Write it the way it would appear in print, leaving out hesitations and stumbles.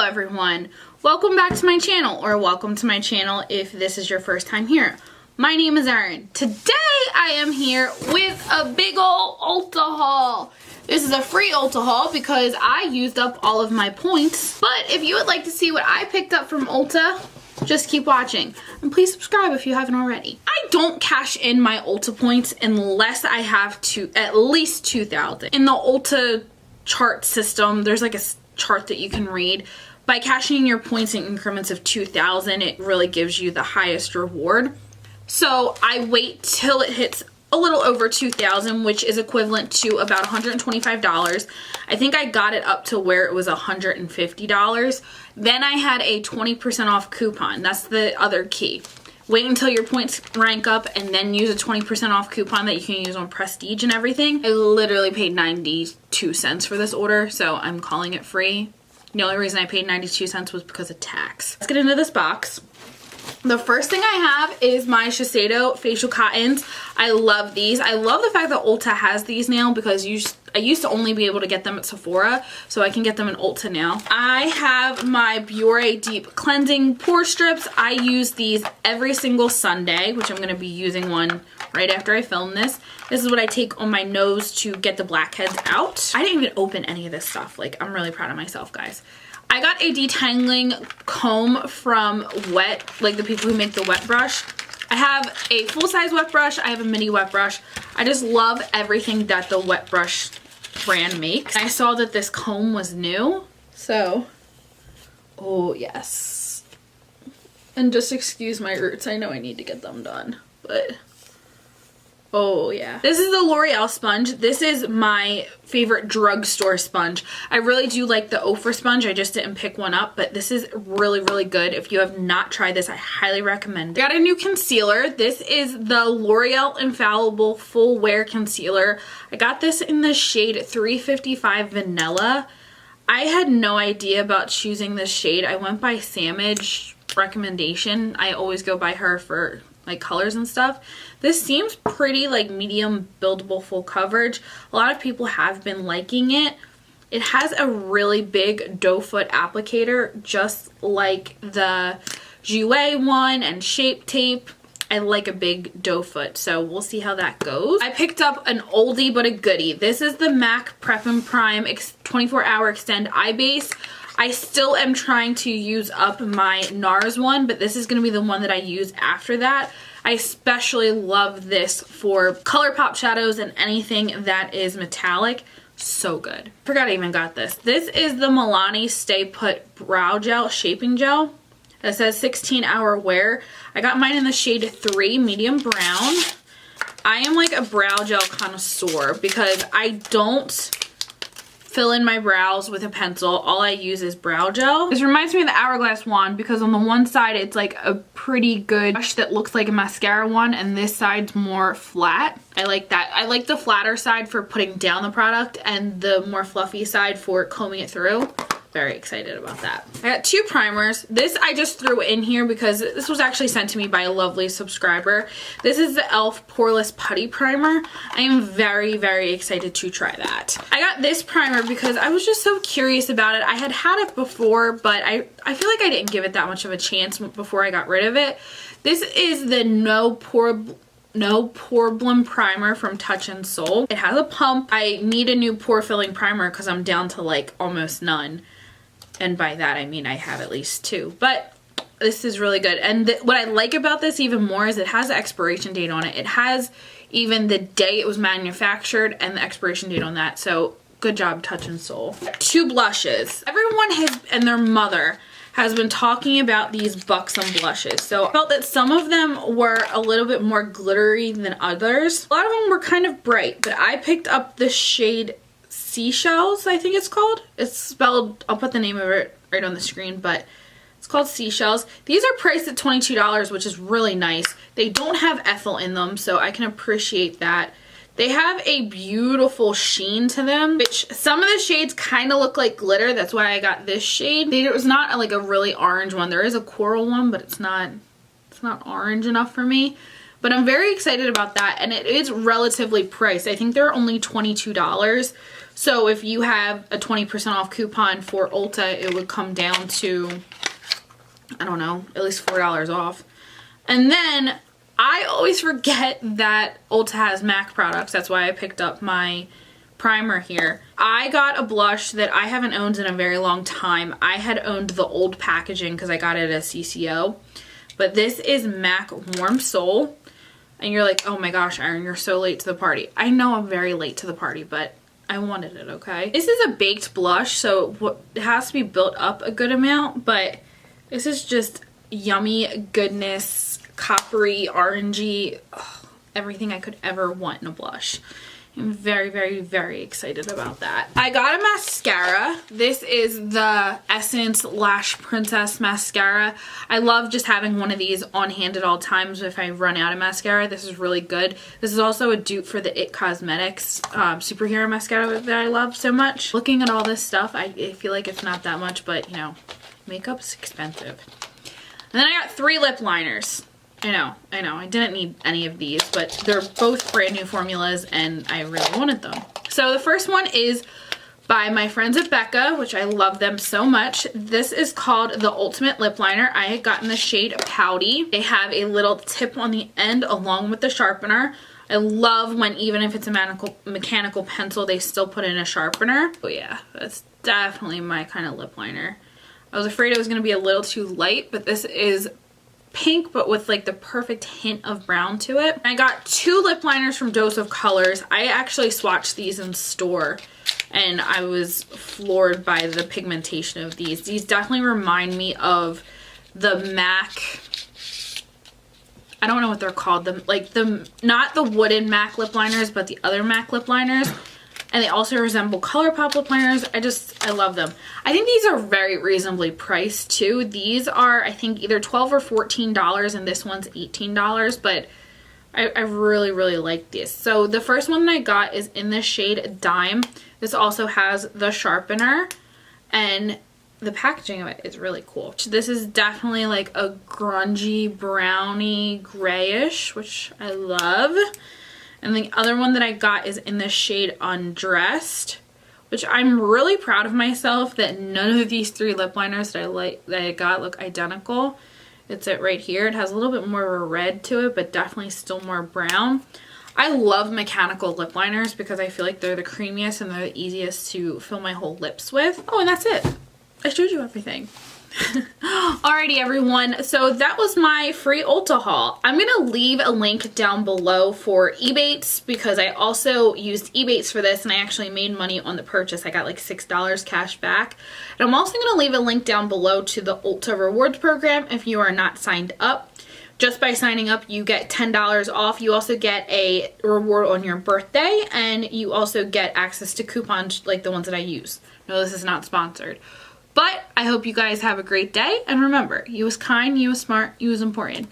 everyone, welcome back to my channel, or welcome to my channel if this is your first time here. My name is Erin. Today I am here with a big ol' Ulta haul. This is a free Ulta haul because I used up all of my points, but if you would like to see what I picked up from Ulta, just keep watching. And please subscribe if you haven't already. I don't cash in my Ulta points unless I have at least 2,000. In the Ulta chart system, there's like a chart that you can read. By cashing in your points in increments of 2,000, it really gives you the highest reward. So I wait till it hits a little over 2,000, which is equivalent to about $125. I think I got it up to where it was $150. Then I had a 20% off coupon. That's the other key. Wait until your points rank up and then use a 20% off coupon that you can use on Prestige and everything. I literally paid 92 cents for this order, so I'm calling it free. The only reason I paid 92 cents was because of tax. Let's get into this box. The first thing I have is my Shiseido facial cottons. I love these. I love the fact that Ulta has these now because I used to only be able to get them at Sephora, so I can get them in Ulta now. I have my Biore Deep Cleansing Pore Strips. I use these every single Sunday, which I'm going to be using one right after I film this. This is what I take on my nose to get the blackheads out. I didn't even open any of this stuff. Like, I'm really proud of myself, guys. I got a detangling comb from Wet, like the people who make the wet brush. I have a full-size wet brush. I have a mini wet brush. I just love everything that the wet brush brand makes. I saw that this comb was new, so, oh yes. And just excuse my roots. I know I need to get them done, but oh yeah. This is the L'Oreal sponge. This is my favorite drugstore sponge. I really do like the Ophir sponge. I just didn't pick one up, but this is really, really good. If you have not tried this, I highly recommend it. I got a new concealer. This is the L'Oreal Infallible Full Wear Concealer. I got this in the shade 355 Vanilla. I had no idea about choosing this shade. I went by Samage recommendation. I always go by her for like colors and stuff. This seems pretty like medium buildable full coverage. A lot of people have been liking it. It has a really big doe foot applicator, just like the Jouer one and Shape Tape. I like a big doe foot, so we'll see how that goes. I picked up an oldie but a goodie. This is the MAC Prep and Prime 24-Hour Extend Eye Base. I still am trying to use up my NARS one, but this is going to be the one that I use after that. I especially love this for ColourPop shadows and anything that is metallic. So good. Forgot I even got this. This is the Milani Stay Put Brow Gel Shaping Gel. It says 16-hour wear. I got mine in the shade 3, medium brown. I am like a brow gel connoisseur because I don't fill in my brows with a pencil. All I use is brow gel. This reminds me of the Hourglass wand because on the one side it's like a pretty good brush that looks like a mascara one, and this side's more flat. I like that. I like the flatter side for putting down the product and the more fluffy side for combing it through. Very excited about that. I got two primers. This I just threw in here because this was actually sent to me by a lovely subscriber. This is the e.l.f. Poreless Putty Primer. I am very, very excited to try that. I got this primer because I was just so curious about it. I had had it before, but I feel like I didn't give it that much of a chance before I got rid of it. This is the No Problem Primer from Touch in Sol. It has a pump. I need a new pore filling primer because I'm down to like almost none. And by that I mean I have at least 2. But this is really good. And what I like about this even more is it has an expiration date on it. It has even the day it was manufactured and the expiration date on that. So good job, Touch in Sol. 2 blushes. Everyone and their mother has been talking about these Buxom blushes. So I felt that some of them were a little bit more glittery than others. A lot of them were kind of bright, but I picked up the shade Seashells, I think it's called. It's spelled, I'll put the name of it right on the screen, but it's called Seashells. These are priced at $22, which is really nice. They don't have ethyl in them, so I can appreciate that. They have a beautiful sheen to them, which some of the shades kind of look like glitter. That's why I got this shade. It was not like a really orange one. There is a coral one, but it's not orange enough for me. But I'm very excited about that, and it is relatively priced. I think they're only $22. So if you have a 20% off coupon for Ulta, it would come down to, I don't know, at least $4 off. And then I always forget that Ulta has MAC products. That's why I picked up my primer here. I got a blush that I haven't owned in a very long time. I had owned the old packaging because I got it at CCO. But this is MAC Warm Soul. And you're like, oh my gosh, Erin, you're so late to the party. I know I'm very late to the party, but I wanted it, okay? This is a baked blush, so it has to be built up a good amount, but this is just yummy goodness, coppery, orangey, everything I could ever want in a blush. I'm very, very, very excited about that. I got a mascara. This is the Essence Lash Princess mascara. I love just having one of these on hand at all times if I run out of mascara. This is really good. This is also a dupe for the It Cosmetics superhero mascara that I love so much. Looking at all this stuff, I feel like it's not that much, but you know, makeup's expensive. And then I got 3 lip liners. I know, I didn't need any of these, but they're both brand new formulas and I really wanted them. So the first one is by my friends at Becca, which I love them so much. This is called the Ultimate Lip Liner. I had gotten the shade Pouty. They have a little tip on the end along with the sharpener. I love when even if it's a mechanical pencil, they still put in a sharpener. Oh yeah, that's definitely my kind of lip liner. I was afraid it was going to be a little too light, but this is pink but with like the perfect hint of brown to it. I got 2 lip liners from Dose of Colors. I actually swatched these in store and I was floored by the pigmentation of these. These definitely remind me of the MAC, I don't know what they're called, not the wooden MAC lip liners but the other MAC lip liners. And they also resemble ColourPop lip liners. I love them. I think these are very reasonably priced too. These are, I think, either $12 or $14 and this one's $18, but I really, really like this. So the first one that I got is in the shade Dime. This also has the sharpener and the packaging of it is really cool. This is definitely like a grungy, browny, grayish, which I love. And the other one that I got is in the shade Undressed, which I'm really proud of myself that none of these 3 lip liners that I got look identical. It's it right here. It has a little bit more of a red to it, but definitely still more brown. I love mechanical lip liners because I feel like they're the creamiest and they're the easiest to fill my whole lips with. Oh, and that's it. I showed you everything. Alrighty everyone, so that was my free Ulta haul. I'm gonna leave a link down below for Ebates because I also used Ebates for this and I actually made money on the purchase. I got like $6 cash back. And I'm also gonna leave a link down below to the Ulta rewards program if you are not signed up. Just by signing up, you get $10 off. You also get a reward on your birthday and you also get access to coupons like the ones that I use. No, this is not sponsored. But I hope you guys have a great day. And remember, you was kind, you was smart, you was important.